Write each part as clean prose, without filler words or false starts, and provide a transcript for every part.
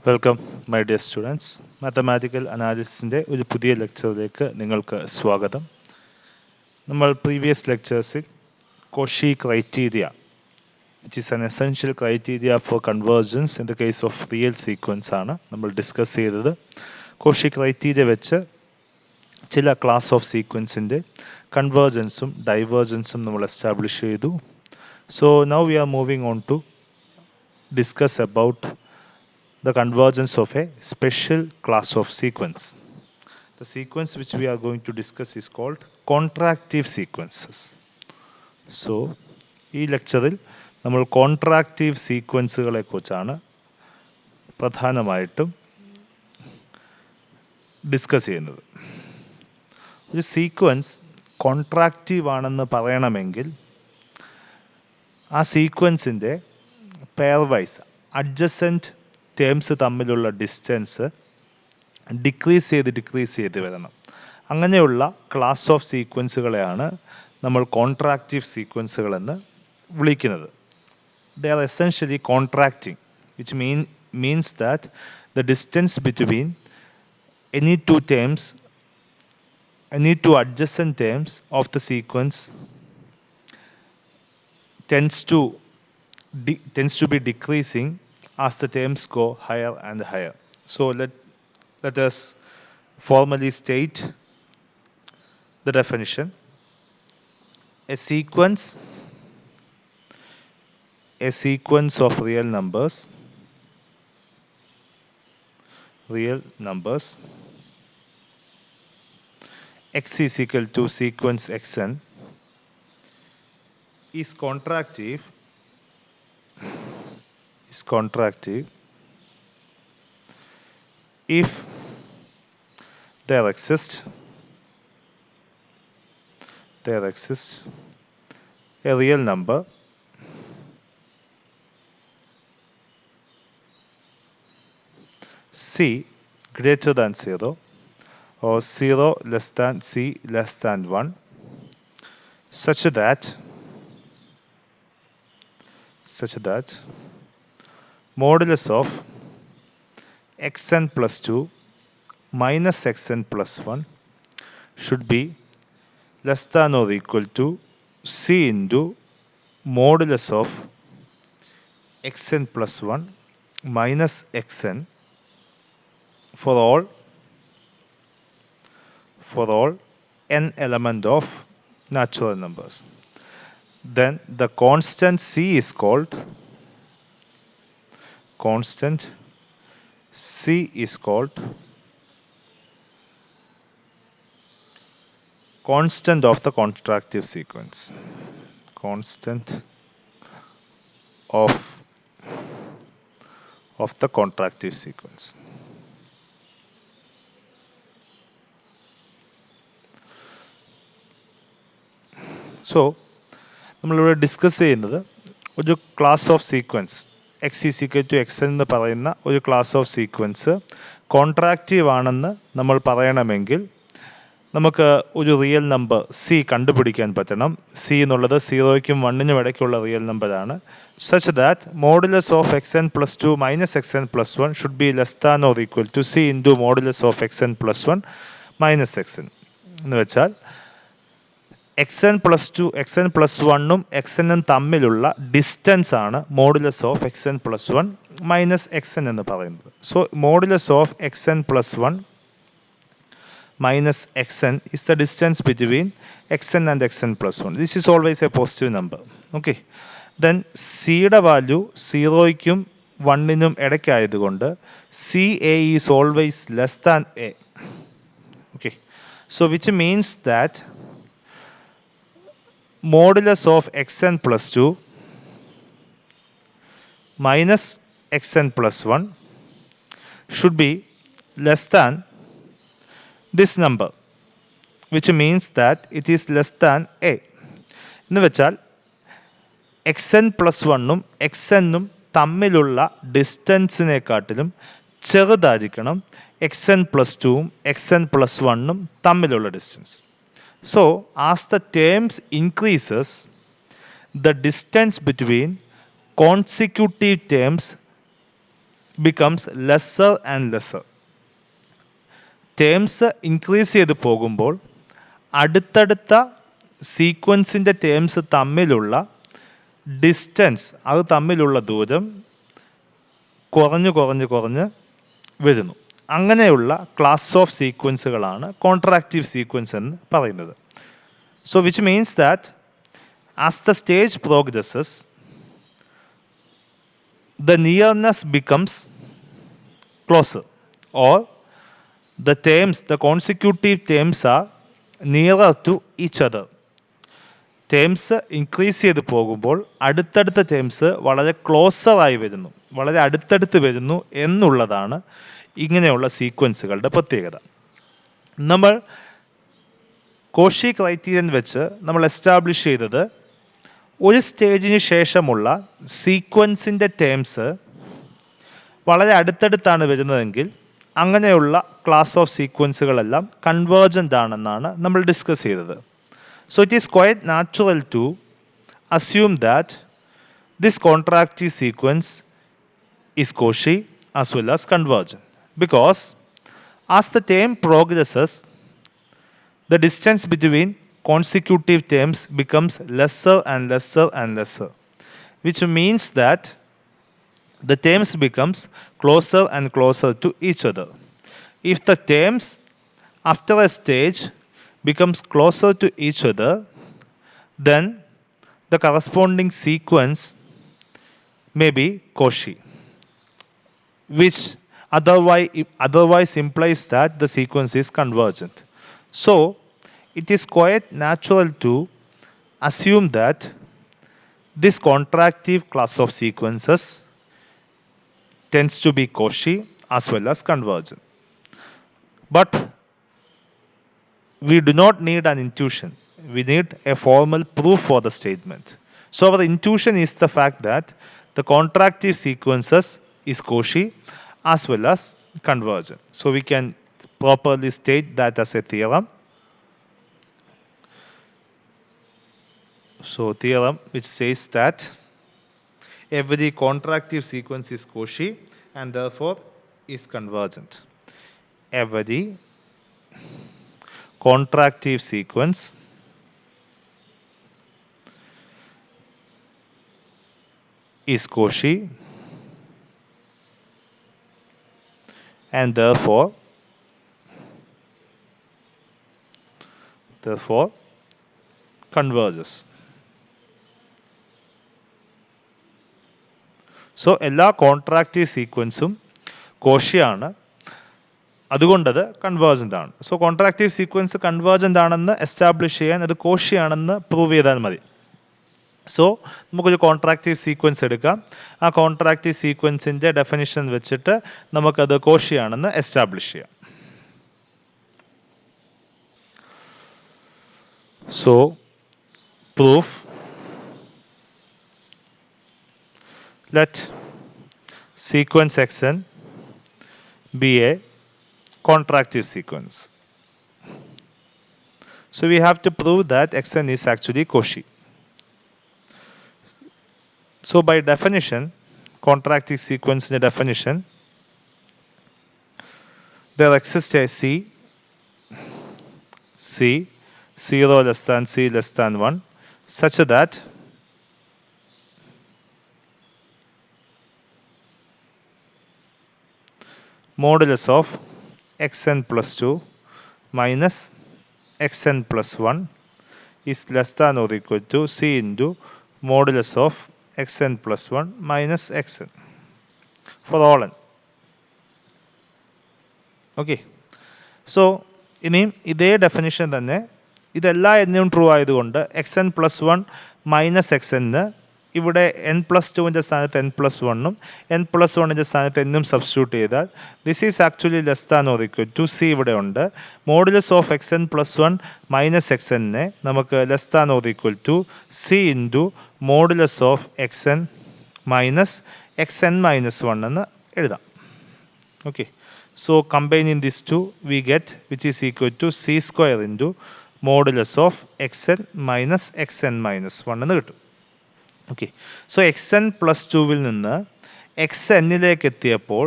Welcome my dear students. Mathematical അനാലിസിസിൻ്റെ ഒരു പുതിയ ലെക്ചറിലേക്ക് നിങ്ങൾക്ക് സ്വാഗതം. നമ്മൾ പ്രീവിയസ് ലെക്ചേഴ്സിൽ Cauchy criteria which is an essential criteria for convergence in the case of real sequence ആണ് നമ്മൾ ഡിസ്കസ് ചെയ്തത്. കോഷി ക്രൈറ്റീരിയ വെച്ച് ചില ക്ലാസ് ഓഫ് സീക്വൻസിൻ്റെ കൺവേർജൻസും ഡൈവേർജൻസും നമ്മൾ എസ്റ്റാബ്ലിഷ് ചെയ്തു. So now we are moving on to discuss about the convergence of a special class of sequence. The sequence which we are going to discuss is called contractive sequences. So, ഈ ലെക്ചറിൽ നമ്മൾ contractive സീക്വൻസുകളെ കുറിച്ചാണ് പ്രധാനമായിട്ടും discuss ചെയ്യുന്നത്. ഒരു sequence contractive ആണെന്ന് പറയണമെങ്കിൽ ആ സീക്വൻസിൻ്റെ പെയർ വൈസ് അഡ്ജസൻറ്റ് ടേംസ് തമ്മിലുള്ള ഡിസ്റ്റൻസ് ഡിക്രീസ് ചെയ്ത് വരണം. അങ്ങനെയുള്ള ക്ലാസ് ഓഫ് സീക്വൻസുകളെയാണ് നമ്മൾ കോൺട്രാക്റ്റീവ് സീക്വൻസുകളെന്ന് വിളിക്കുന്നത്. They are essentially contracting which means that the distance between any two adjacent terms of the sequence tends to be decreasing as the terms go higher and higher. So let us formally state the definition. A sequence of real numbers x is equal to sequence xn is contractive if there exists a real number c greater than 0 or 0 less than c less than 1 such that modulus of xn plus 2 minus xn plus 1 should be less than or equal to c into modulus of xn plus 1 minus xn for all n element of natural numbers. Then the constant c is called constant of the contractive sequence. Constant of the contractive sequence. So നമ്മളിവിടെ discuss ചെയ്യുന്നത് ഒരു class of sequence x is equal to x എന്ന് പറയുന്ന ഒരു class of sequence contractive ആണെന്ന് നമ്മൾ പറയണമെങ്കിൽ നമുക്ക് ഒരു റിയൽ നമ്പർ സി കണ്ടുപിടിക്കാൻ പറ്റണം. സി എന്നുള്ളത് 0ക്കും 1നും ഇടയ്ക്കുള്ള റിയൽ നമ്പറാണ്. Such that modulus of xn plus 2 minus xn plus 1 should be less than or equal to c into modulus of xn plus 1 minus xn എന്ന് വെച്ചാൽ xn plus 2 xn plus 1ഉം xnഉം തമ്മിലുള്ള distance ആണ് modulus of xn plus 1 minus xn എന്ന് പറയുന്നത്. So modulus of xn plus 1 minus xn is the distance between xn and xn plus 1. This is always a positive number. Okay. Then cയുടെ value 0ക്കും 1നും ഇടയ്ക്കായതുകൊണ്ട് CA is always less than A. Okay. So which means that modulus of xn plus 2 minus xn plus 1 should be less than this number, which means that it is less than A. എന്ന് വെച്ചാൽ xn plus 1ഉം xnഉം തമ്മിലുള്ള ഡിസ്റ്റൻസിനെക്കാട്ടിലും ചെറുതായിരിക്കണം xn plus 2ഉം xn plus 1ഉം തമ്മിലുള്ള distance. So, as the terms increases, the distance between consecutive terms becomes lesser and lesser. Terms increase ചെയ്ത് പോകുമ്പോൾ അടുത്തടുത്ത സീക്വൻസിൻ്റെ terms തമ്മിലുള്ള distance, അത് തമ്മിലുള്ള ദൂരം കുറഞ്ഞ് വരുന്നു. അങ്ങനെയുള്ള ക്ലാസ് ഓഫ് സീക്വൻസുകളാണ് കോൺട്രാക്റ്റീവ് സീക്വൻസ് എന്ന് പറയുന്നത്. So which means that as the stage progresses the nearness becomes closer, or the terms, the consecutive terms are nearer to each other. Terms increase ചെയ്ത് പോകുമ്പോൾ അടുത്തടുത്ത ടേംസ് വളരെ ക്ലോസറായി വരുന്നു, വളരെ അടുത്തടുത്ത് വരുന്നു എന്നുള്ളതാണ് ഇങ്ങനെയുള്ള സീക്വൻസുകളുടെ പ്രത്യേകത. നമ്മൾ കോഷി ക്രൈറ്റീരിയൻ വെച്ച് നമ്മൾ എസ്റ്റാബ്ലിഷ് ചെയ്തത് ഒരു സ്റ്റേജിന് ശേഷമുള്ള സീക്വൻസിൻ്റെ ടേംസ് വളരെ അടുത്തടുത്താണ് വരുന്നതെങ്കിൽ അങ്ങനെയുള്ള ക്ലാസ് ഓഫ് സീക്വൻസുകളെല്ലാം കൺവേർജൻ്റ് ആണെന്നാണ് നമ്മൾ ഡിസ്കസ് ചെയ്തത്. So it is quite natural to assume that this contractive sequence is Cauchy as well as convergent, because as the term progresses the distance between consecutive terms becomes lesser and lesser and lesser, which means that the terms becomes closer and closer to each other. If the terms after a stage becomes closer to each other, then the corresponding sequence may be Cauchy, which otherwise implies that the sequence is convergent. So it is quite natural to assume that this contractive class of sequences tends to be Cauchy as well as convergent. But we do not need an intuition. We need a formal proof for the statement. So our intuition is the fact that the contractive sequences is Cauchy as well as convergent. So we can properly state that as a theorem. So theorem which says that every contractive sequence is Cauchy and therefore is convergent. Every contractive sequence is Cauchy and therefore converges. So എല്ലാ contractive സീക്വൻസും കോഷിയാണ്, അതുകൊണ്ടത് convergent ആണ്. So contractive sequence convergent ആണെന്ന് establish ചെയ്യാൻ അത് കോഷിയാണെന്ന് prove ചെയ്താൽ മതി. So നമുക്കൊരു contractive sequence എടുക്കാം. ആ കോൺട്രാക്റ്റീവ് സീക്വൻസിൻ്റെ ഡെഫിനിഷൻ വെച്ചിട്ട് നമുക്കത് കോഷിയാണെന്ന് എസ്റ്റാബ്ലിഷ് ചെയ്യാം. So proof, let sequence xn be a contractive sequence. So we have to prove that xn is actually Cauchy. So by definition, contractive sequence in a definition, there exists a C 0 less than C less than 1 such that modulus of xn plus 2 minus xn plus 1 is less than or equal to C into modulus of xn plus 1 minus xn for all n. Okay. So ഇനിയും ഇതേ definition തന്നെ ഇതെല്ലാ എന്നും true ആയതുകൊണ്ട് x n plus 1 minus x എന്ന് ഇവിടെ n plus ടുവിൻ്റെ സ്ഥാനത്ത് എൻ പ്ലസ് 1ഉം എൻ പ്ലസ് 1ൻ്റെ സ്ഥാനത്ത് എന്നും സബ്സ്റ്റിറ്റ്യൂട്ട് ചെയ്താൽ this is actually less than or equal to c ഇവിടെ ഉണ്ട്. Modulus of x n plus 1 minus x എന്നെ നമുക്ക് less than or equal to c into modulus of x n minus x n minus 1 എന്ന് എഴുതാം. Okay. So combining these two we get which is equal to c square into modulus of xn minus xn minus 1 എന്ന് കിട്ടും. Okay. So x n plus 2വിൽ നിന്ന് x എന്നിലേക്ക് എത്തിയപ്പോൾ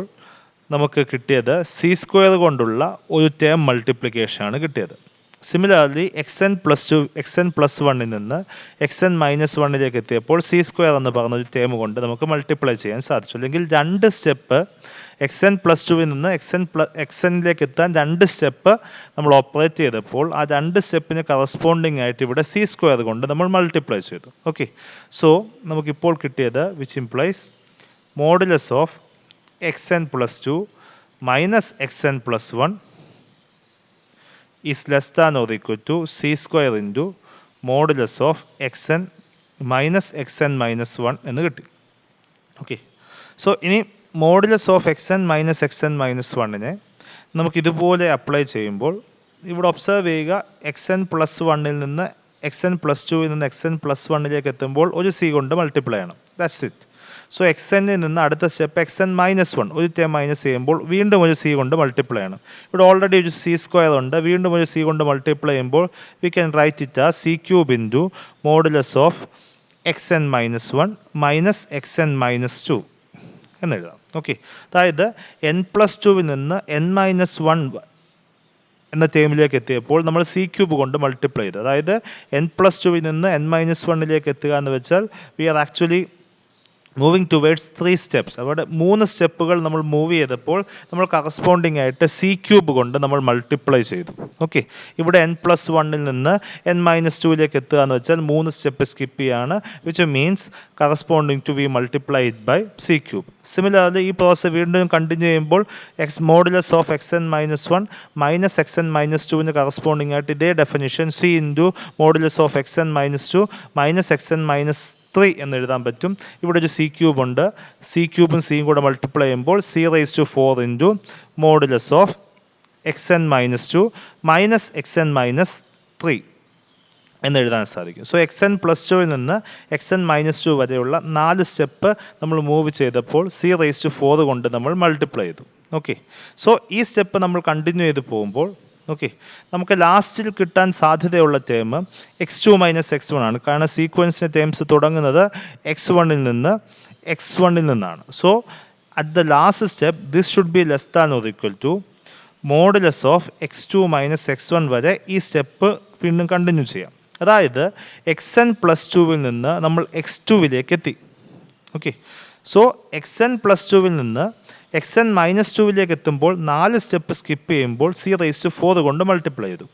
നമുക്ക് കിട്ടിയത് സി സ്ക്വയർ കൊണ്ടുള്ള ഒരു ടേം മൾട്ടിപ്ലിക്കേഷനാണ് കിട്ടിയത്. സിമിലർലി എക്സ് എൻ പ്ലസ് വണ്ണിൽ നിന്ന് എക്സ് എൻ മൈനസ് വണ്ണിലേക്ക് എത്തിയപ്പോൾ സി സ്ക്വയർ എന്ന് പറഞ്ഞ ഒരു ടേം കൊണ്ട് നമുക്ക് മൾട്ടിപ്ലൈ ചെയ്യാൻ സാധിച്ചു. അല്ലെങ്കിൽ രണ്ട് സ്റ്റെപ്പ് എക്സ് എൻ പ്ലസ് ടുവിൽ നിന്ന് എക്സ് എന്നിലേക്ക് എത്താൻ രണ്ട് സ്റ്റെപ്പ് നമ്മൾ ഓപ്പറേറ്റ് ചെയ്തപ്പോൾ ആ രണ്ട് സ്റ്റെപ്പിന് കറസ്പോണ്ടിങ് ആയിട്ട് ഇവിടെ സി സ്ക്വയർ കൊണ്ട് നമ്മൾ മൾട്ടിപ്ലൈ ചെയ്തു. ഓക്കെ, സോ നമുക്കിപ്പോൾ കിട്ടിയത് which implies modulus of x n plus two minus x n plus one is less than or equal to c square into modulus of xn minus 1 എന്ന് കിട്ടി. Okay, so ഇനി modulus of x n minus വണ്ണിനെ നമുക്ക് ഇതുപോലെ apply ചെയ്യുമ്പോൾ ഇവിടെ observe ചെയ്യുക, X n plus വണ്ണിൽ നിന്ന് എക്സ് എൻ പ്ലസ് ടുവിൽ നിന്ന് എക്സ് എൻ പ്ലസ് വണ്ണിലേക്ക് എത്തുമ്പോൾ ഒരു സി കൊണ്ട് മൾട്ടിപ്ലൈ ചെയ്യണം. That's it. സോ എക്സ് എന്നിൽ നിന്ന് അടുത്ത step X n minus one ഒരു ടേം മൈനസ് ചെയ്യുമ്പോൾ വീണ്ടും ഒരു സി കൊണ്ട് മൾട്ടിപ്ലൈ ചെയ്യണം. ഇവിടെ ഓൾറെഡി ഒരു സി സ്ക്വയർ ഉണ്ട്, വീണ്ടും ഒരു സി കൊണ്ട് മൾട്ടിപ്ലൈ ചെയ്യുമ്പോൾ വി ക്യാൻ റൈറ്റ് ഇറ്റ് ആ C cube into modulus of x n minus one minus x n minus to എന്നെഴുതാം. ഓക്കെ, അതായത് എൻ പ്ലസ് ടുവിൽ നിന്ന് എൻ മൈനസ് വൺ എന്ന ടേമിലേക്ക് എത്തിയപ്പോൾ നമ്മൾ സി ക്യൂബ് കൊണ്ട് മൾട്ടിപ്ലൈ ചെയ്തു. അതായത് എൻ പ്ലസ് ടുവിൽ നിന്ന് എൻ മൈനസ് വണ്ണിലേക്ക് എത്തുക എന്ന് വെച്ചാൽ we are actually moving towards 3 steps. അവിടെ 3 സ്റ്റെപ്പുകൾ നമ്മൾ മൂവ് ചെയ്തപ്പോൾ നമ്മൾ കറസ്പോണ്ടിങ് ആയിട്ട് സി ക്യൂബ് കൊണ്ട് നമ്മൾ മൾട്ടിപ്ലൈ ചെയ്തു. ഓക്കെ, ഇവിടെ എൻ പ്ലസ് വണ്ണിൽ നിന്ന് എൻ മൈനസ് ടുവിലേക്ക് എത്തുക എന്ന് വെച്ചാൽ 3 സ്റ്റെപ്പ് സ്കിപ്പ് ചെയ്യാണ്, which means corresponding to we multiplied by c cube. Similarly ഈ പ്രോസസ് വീണ്ടും കണ്ടിന്യൂ ചെയ്യുമ്പോൾ modulus of x n minus one minus x n minus ടുവിന് കറസ്പോണ്ടിങ് ആയിട്ട് ഇതേ definition c into modulus of x n minus two minus x n minus 3 എന്ന് എഴുതാൻ പറ്റും. ഇവിടെ ഒരു സി ക്യൂബ് ഉണ്ട്, സി ക്യൂബും സിയും കൂടെ മൾട്ടിപ്ലൈ ചെയ്യുമ്പോൾ c raise to 4 into modulus of x n minus two minus x n minus 3 എന്ന് എഴുതാൻ സാധിക്കും. സോ എക്സ് എൻ പ്ലസ് ടുവിൽ നിന്ന് എക്സ് എൻ മൈനസ് 2 വരെയുള്ള 4 സ്റ്റെപ്പ് നമ്മൾ മൂവ് ചെയ്തപ്പോൾ സി റൈസ് ടു 4 കൊണ്ട് നമ്മൾ മൾട്ടിപ്ലൈ ചെയ്തു. ഓക്കെ, സോ ഈ സ്റ്റെപ്പ് നമ്മൾ കണ്ടിന്യൂ ചെയ്ത് പോകുമ്പോൾ ഓക്കെ നമുക്ക് ലാസ്റ്റിൽ കിട്ടാൻ സാധ്യതയുള്ള term x two minus x one ആണ്. കാരണം സീക്വൻസിൻ്റെ ടേംസ് തുടങ്ങുന്നത് എക്സ് വണ്ണിൽ നിന്നാണ്. So at the last step this should be less than or equal to modulus of x two minus x one വരെ ഈ സ്റ്റെപ്പ് വീണ്ടും കണ്ടിന്യൂ ചെയ്യാം. അതായത് എക്സ് എൻ പ്ലസ് ടുവിൽ നിന്ന് നമ്മൾ എക്സ് ടുവിലേക്ക് എത്തി. Okay, so x n plus ടുവിൽ നിന്ന് എക്സ് എൻ മൈനസ് ടുവിലേക്ക് എത്തുമ്പോൾ 4 സ്റ്റെപ്പ് സ്കിപ്പ് ചെയ്യുമ്പോൾ സി റൈസ് ടു 4 കൊണ്ട് മൾട്ടിപ്ലൈ ചെയ്തു.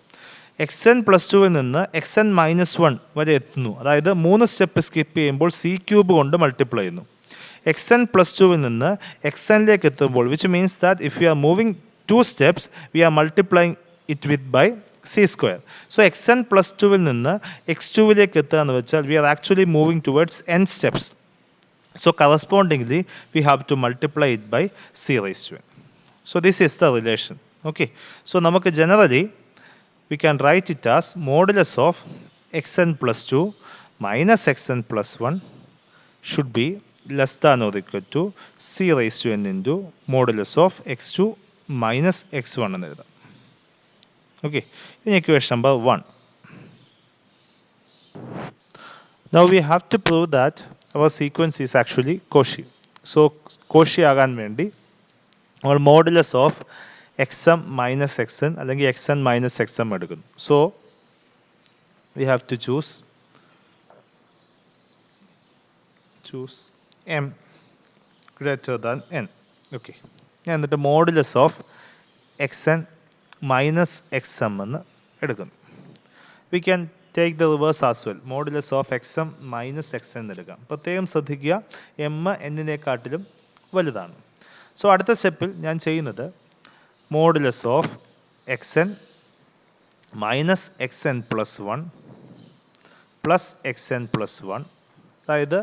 എക്സ് എൻ പ്ലസ് ടുവിൽ നിന്ന് എക്സ് എൻ മൈനസ് 1 വരെ എത്തുന്നു, അതായത് 3 സ്റ്റെപ്പ് സ്കിപ്പ് ചെയ്യുമ്പോൾ സി ക്യൂബ് കൊണ്ട് മൾട്ടിപ്ലൈ ചെയ്യുന്നു. എക്സ് എൻ പ്ലസ് ടുവിൽ നിന്ന് എക്സ് എന്നിലേക്ക് എത്തുമ്പോൾ which means that if you are moving 2 steps we are multiplying it with by c square. So x n plus ടുവിൽ നിന്ന് എക്സ് ടുവിലേക്ക് എത്തുക എന്ന് വെച്ചാൽ we are actually moving towards n steps. So correspondingly we have to multiply it by c raised to n. So this is the relation. Okay, so namak generally we can write it as modulus of xn plus 2 minus xn plus 1 should be less than or equal to c raised to n into modulus of x2 minus x1 എന്ന് എഴുതാം. Okay, in equation number 1. Now we have to prove that our sequence is actually Cauchy. So Cauchy ആകാൻ വേണ്ടി നമ്മൾ modulus of x m minus x n അല്ലെങ്കിൽ x n minus x m എടുക്കുന്നു. So we have to choose m greater than n. Okay, ഞാൻ എന്നിട്ട് modulus of x n minus x m എന്ന് എടുക്കുന്നു. We can take the reverse as well. Modulus of x m minus x എന്ന് എടുക്കാം. പ്രത്യേകം ശ്രദ്ധിക്കുക, M എന്നിനെക്കാട്ടിലും വലുതാണ്. So അടുത്ത സ്റ്റെപ്പിൽ ഞാൻ ചെയ്യുന്നത് modulus of x n minus x n plus 1 plus X n plus 1, അതായത്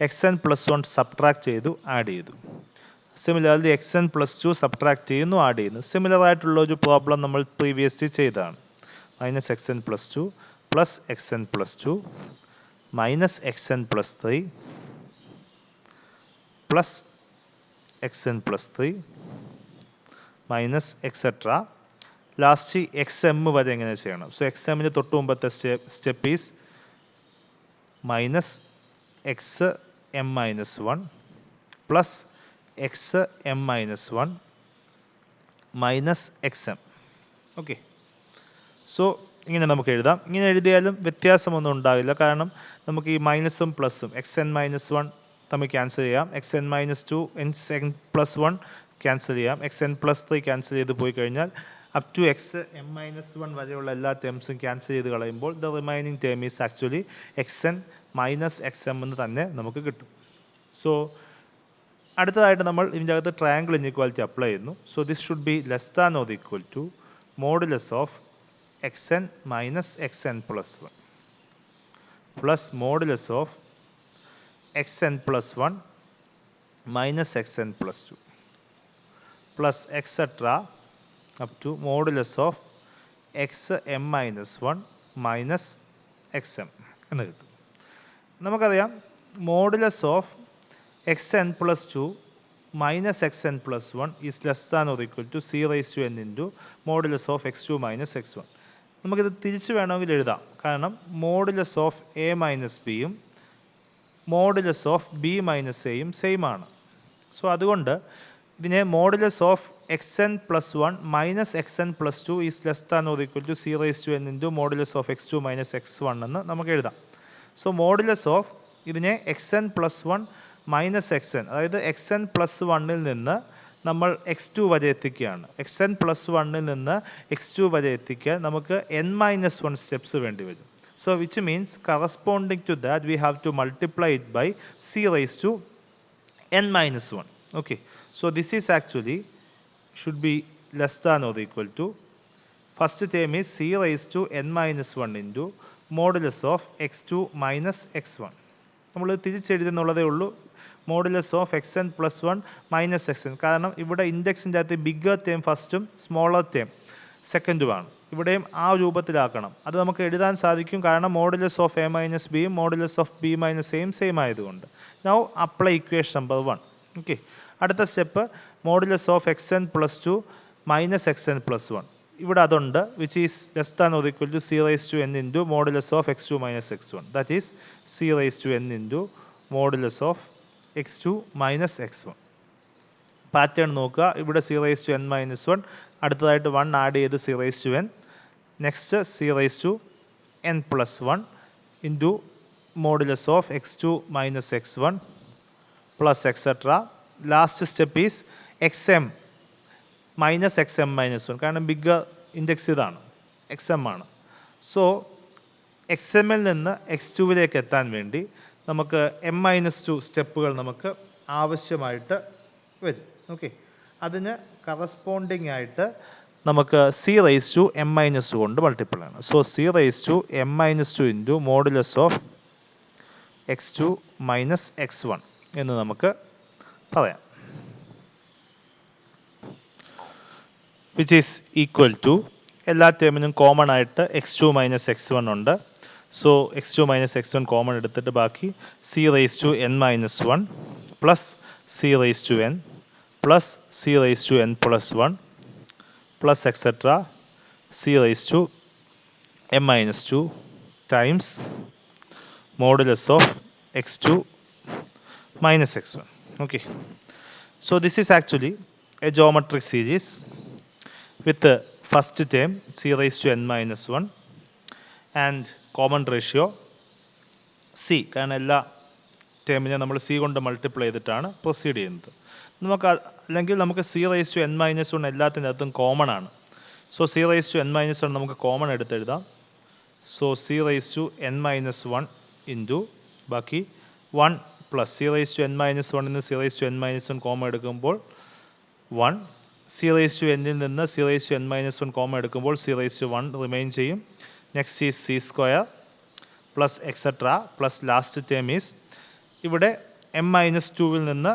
എക്സ് എൻ പ്ലസ് 1 സബ്ട്രാക്ട് ചെയ്തു ആഡ് ചെയ്തു. Similarly X n plus 2 subtract ചെയ്യുന്നു ആഡ് ചെയ്യുന്നു. സിമിലർ ആയിട്ടുള്ള ഒരു പ്രോബ്ലം നമ്മൾ പ്രീവിയസ്ലി ചെയ്തതാണ്. Minus x n plus 2 plus xn plus 2 minus xn plus 3 plus xn plus 3 minus etc. Last X M വരെ എങ്ങനെ ചെയ്യണം? സോ എക്സ് എമ്മിന് തൊട്ട് മുമ്പത്തെ step is minus x m minus 1 plus X m minus one minus x M. Okay, so ഇങ്ങനെ നമുക്ക് എഴുതാം. ഇങ്ങനെ എഴുതിയാലും വ്യത്യാസമൊന്നും ഉണ്ടാകില്ല, കാരണം നമുക്ക് ഈ മൈനസും പ്ലസും എക്സ് എൻ മൈനസ് വൺ തമ്മിൽ ക്യാൻസൽ ചെയ്യാം, x n minus two n plus one cancel ചെയ്യാം, x n plus three cancel ചെയ്ത് പോയി കഴിഞ്ഞാൽ up to x m minus one വരെയുള്ള എല്ലാ ടേംസും ക്യാൻസൽ ചെയ്ത് കളയുമ്പോൾ the remaining term is actually x n minus x m എന്ന് തന്നെ നമുക്ക് കിട്ടും. സോ അടുത്തതായിട്ട് നമ്മൾ ഇതിൻ്റെ അകത്ത് ട്രയാങ്കിൾ ഇൻഇക്വാലിറ്റി അപ്ലൈ ചെയ്യുന്നു. So this should be less than or equal to modulus of x n minus x n plus one plus modulus of x n plus one minus x n plus two plus et cetera up to modulus of x m minus one minus x m എന്ന് കിട്ടും. നമുക്കറിയാം modulus of x n plus two minus x n plus one is less than or equal to c raise to n into modulus of x two minus x one. നമുക്കിത് തിരിച്ച് വേണമെങ്കിൽ എഴുതാം, കാരണം modulus of a minus ബിയും modulus of b minus എയും same ആണ്. So അതുകൊണ്ട് ഇതിനെ modulus of x n plus one minus x n plus two is less than or equal to c raise to n into modulus of x two minus x one എന്ന് നമുക്ക് എഴുതാം. So modulus of ഇതിനെ x n plus one minus x n, അതായത് x n plus വണ്ണിൽ നിന്ന് നമ്മൾ X to വരെ എത്തിക്കുകയാണ്. എക്സ് എൻ പ്ലസ് വണ്ണിൽ നിന്ന് എക്സ് ടു വരെ എത്തിക്കാൻ നമുക്ക് എൻ മൈനസ് വൺ സ്റ്റെപ്സ് വേണ്ടി വരും. So which means corresponding to that we have to multiply it by c raise to n minus one. Okay, so this is actually should be less than or equal to first term is c raise to n minus one into modulus of x two minus x one. നമ്മൾ തിരിച്ചെഴുതുന്നുള്ളതേ ഉള്ളൂ, modulus of x n plus one minus x n, കാരണം ഇവിടെ ഇൻഡെക്സിൻ്റെ അകത്ത് bigger term ഫസ്റ്റും smaller term സെക്കൻഡുമാണ്. ഇവിടെയും ആ രൂപത്തിലാക്കണം. അത് നമുക്ക് എഴുതാൻ സാധിക്കും, കാരണം മോഡുലസ് ഓഫ് എ മൈനസ് ബിയും മോഡുലസ് ഓഫ് ബി മൈനസ് എയും സെയിം ആയതുകൊണ്ട്. Now apply equation number one. Okay, അടുത്ത step modulus of x n plus two minus x n plus one. ഇവിടെ അതുണ്ട്, which is less than or equal to c raise to n into modulus of x two minus x one, that is c raise to n into modulus of x two minus x one. Pattern നോക്കുക, ഇവിടെ c raise to n minus one, അടുത്തതായിട്ട് one add ചെയ്ത് c raise to n, next c raise to n plus one into modulus of x two minus x one plus et cetera. Last step is x m minus x m minus one, കാരണം big index ഇതാണ്, x m ആണ്. So x എമ്മിൽ നിന്ന് x ടുവിലേക്ക് എത്താൻ വേണ്ടി നമുക്ക് M minus to സ്റ്റെപ്പുകൾ നമുക്ക് ആവശ്യമായിട്ട് വരും. ഓക്കെ, അതിന് കറസ്പോണ്ടിങ് ആയിട്ട് നമുക്ക് c raise to m minus two കൊണ്ട് മൾട്ടിപ്പിൾ ആണ്. So c raise to m minus two into modulus of x two minus x one എന്ന് നമുക്ക് പറയാം, വിച്ച് ഈസ് ഈക്വൽ ടു എല്ലാ ടേമിനും കോമൺ ആയിട്ട് x two minus x one ഉണ്ട്. So x two minus x one common എടുത്തിട്ട് ബാക്കി c raise to n minus one plus c raise to n plus c raise to n plus one plus et cetera c raise to m minus two times modulus of x two minus x1. Okay, so this is actually a geometric series with the first term c raised to n minus 1 and common ratio c, കാരണം എല്ലാ ടേമിനെ നമ്മൾ c കൊണ്ട് multiply ചെയ്തിട്ടാണ് proceed ചെയ്യുന്നത്. അല്ലെങ്കിൽ നമുക്ക് c raised to n minus 1 എല്ലാത്തിൻ്റെ അകത്തും കോമൺ ആണ്. So c raised to n minus 1 നമുക്ക് കോമൺ എടുത്തെഴുതാം. So c raised to n minus 1 into ബാക്കി 1 plus c raise to n minus വണ്ണിൽ നിന്ന് c raise to n minus one common എടുക്കുമ്പോൾ 1, c raise to എന്നിൽ നിന്ന് c raise to n minus one common എടുക്കുമ്പോൾ c raise to 1 remain ചെയ്യും. Next is c square plus etcetera plus last term is ഇവിടെ m minus ടുവിൽ നിന്ന്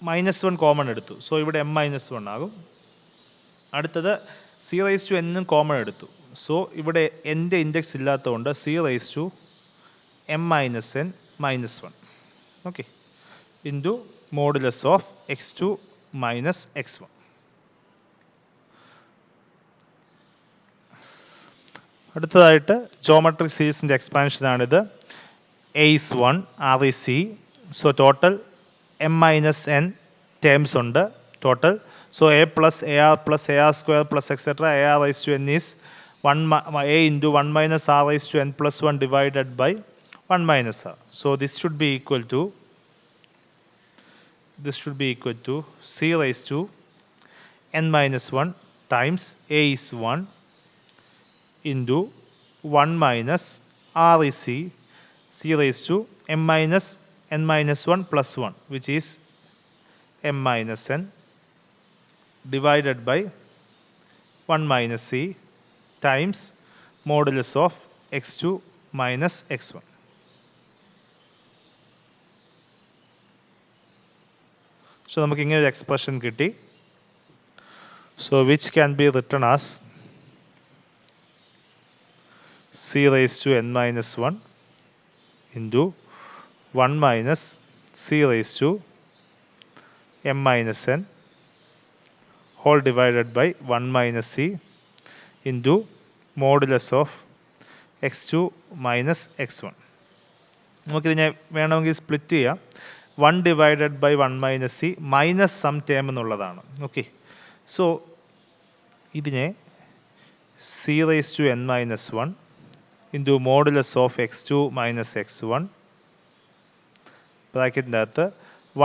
minus 1 common എടുത്തു. So ഇവിടെ എം മൈനസ് 1 ആകും. അടുത്തത് സി റൈസ് ടു എന്നും കോമൺ എടുത്തു. സോ ഇവിടെ എൻ്റെ ഇൻഡെക്സ് ഇല്ലാത്തതുകൊണ്ട് c raise to m minus n minus 1, okay, into modulus of x2 minus x1. അടുത്തതായിട്ട് ജോമെട്രിക് സീരീസിൻ്റെ എക്സ്പാൻഷൻ ആണിത്. A is 1, R is C, so total m minus n terms ഉണ്ട് total. So a plus ar square plus etc. ar raised to n is a into 1 minus r raised to n plus 1 divided by 1 minus r. So this should be equal to c raised to n minus 1 times a is 1 into 1 minus r is c raised to m minus n minus 1 plus 1, which is m minus n divided by 1 minus c times modulus of x2 minus x1. So നമുക്ക് ഇങ്ങനെ ഒരു expression കിട്ടി. So which can be written as c raised to n minus 1 into 1 minus c raised to m minus n whole divided by 1 minus c into modulus of x2 minus x1. നമുക്കിതിനെ വേണമെങ്കിൽ split ചെയ്യാം. 1 divided by 1 minus c minus some term എന്നുള്ളതാണ്. Okay, so ഇതിനെ c raise to n minus 1 into modulus of x2 minus x1 ബ്രാക്കറ്റിൻ്റെ അകത്ത്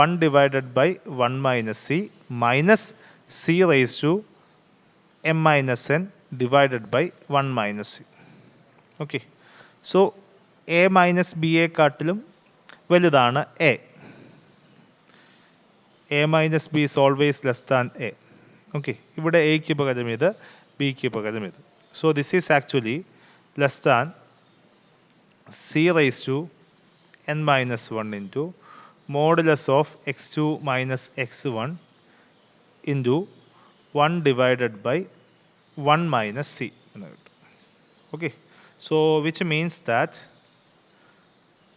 1 divided by 1 minus c minus c raise to m minus n divided by 1 minus c. Okay, so a minus ബിയെക്കാട്ടിലും വലുതാണ് a. A minus b is always less than a. Okay, ഇവിടെ എക്ക് പകരം ഇത്, ബിക്ക് പകരം ഇത്. So this is actually less than c raise to n minus 1 into modulus of x2 minus x1 into 1 divided by 1 minus c എന്ന് കിട്ടും. Okay, so which means that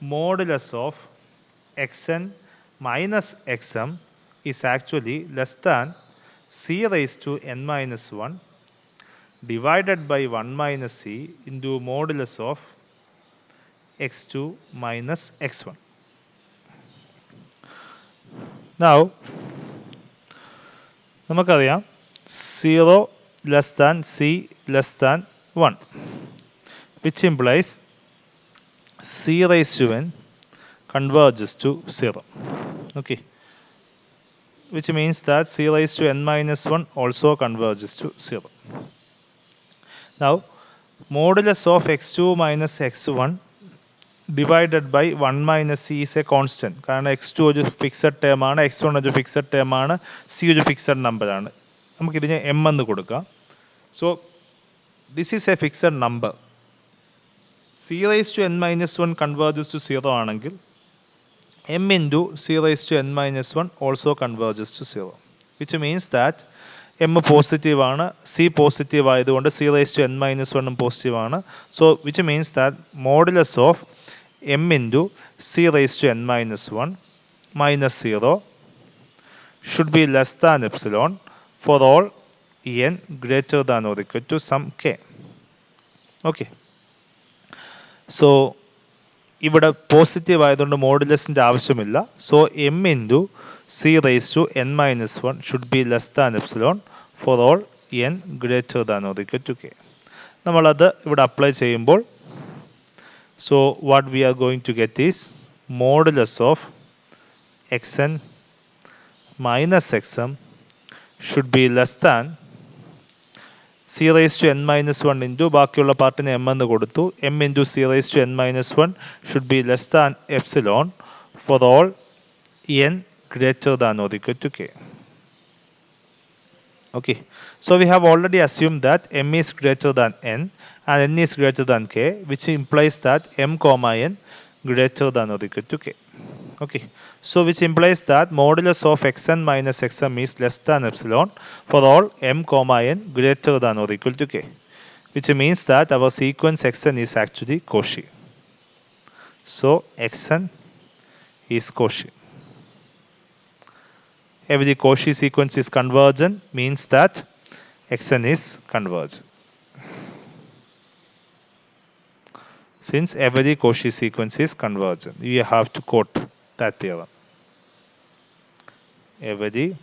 modulus of xn minus xm is actually less than c raised to n minus 1 divided by 1 minus c into modulus of x2 minus x1. Now നമുക്കറിയാം 0 less than c less than 1, which implies c raised to n converges to 0. Okay, which means that c raised to n minus 1 also converges to 0. Now modulus of x2 minus x1 divided by 1 minus c is a constant. കാരണം x2 ഒരു fixed term ആണ്, x1 ഒരു fixed term ആണ്, c ഒരു fixed number ആണ്. നമുക്കിതിനെ m എന്ന് കൊടുക്കാം. So this is A fixed number. c raised to n minus 1 converges to 0 ആണെങ്കിൽ m into c raised to n minus 1 also converges to 0, which means that m positive ആണ്, c positive ആയതുകൊണ്ട് c raised to n minus 1 positive ആണ്. So which means that modulus of m into c raised to n minus 1 minus 0 should be less than epsilon for all n greater than or equal to some k. Okay, so ഇവിടെ positive ആയതുകൊണ്ട് മോഡുലസിൻ്റെ ആവശ്യമില്ല. So m into c raise to n minus 1 should be less than epsilon for all n greater than or equal to k. നമ്മളത് ഇവിടെ apply ചെയ്യുമ്പോൾ so what we are going to get is modulus of x n minus x m should be less than c raised to n minus 1 into ബാക്കിയുള്ള പാർട്ടിന് m എന്ന് കൊടുത്തു. m into c raised to n minus 1 should be less than epsilon for all n greater than or equal to k. Okay, so we have already assumed that m is greater than n and n is greater than k, which implies that m comma n greater than or equal to k. Okay, so which implies that modulus of xn minus xm is less than epsilon for all m comma n greater than or equal to k, which means that our sequence xn is actually Cauchy. So xn is Cauchy. Every Cauchy sequence is convergent means that xn is convergent. Since every Cauchy sequence is convergent, you have to quote that theorem. every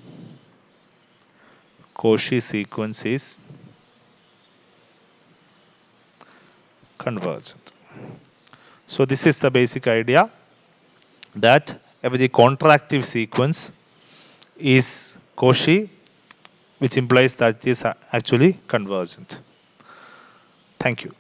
Cauchy sequence is convergent. So this is the basic idea, that every contractive sequence is Cauchy, which implies that it is actually convergent. Thank you.